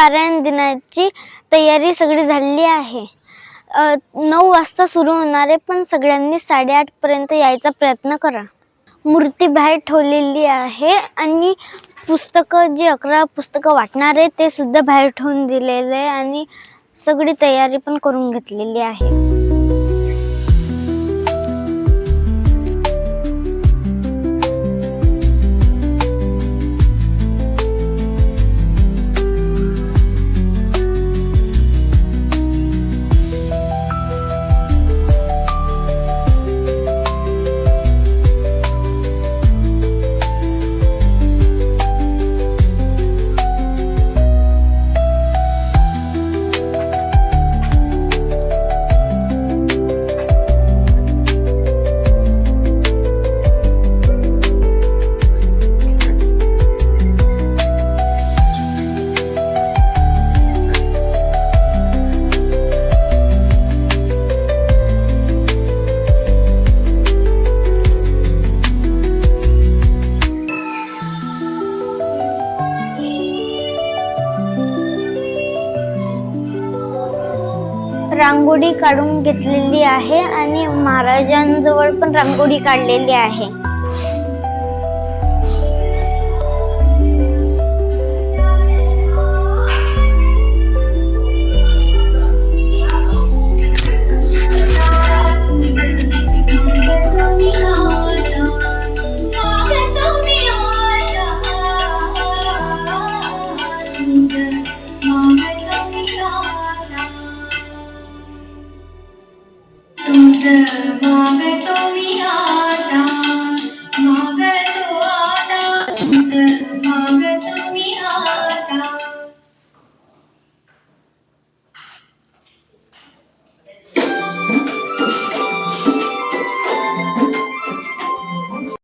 पारायण दिनाची तयारी सगळी झालेली आहे. 9 वाजता सुरू होणार आहे, पण सगळ्यांनी 8:30 पर्यंत यायचा प्रयत्न करा. मूर्ती बाहेर ठेवलेली आहे आणि पुस्तकं जे 11 पुस्तकं वाटणार आहे ते सुद्धा बाहेर ठेवून दिलेले आहे आणि सगळी तयारी पण करून घेतलेली आहे. रांगोळी काढून घेतलेली आहे आणि महाराजांजवळ पण रांगोळी काढलेली आहे. तुझं मागतो मी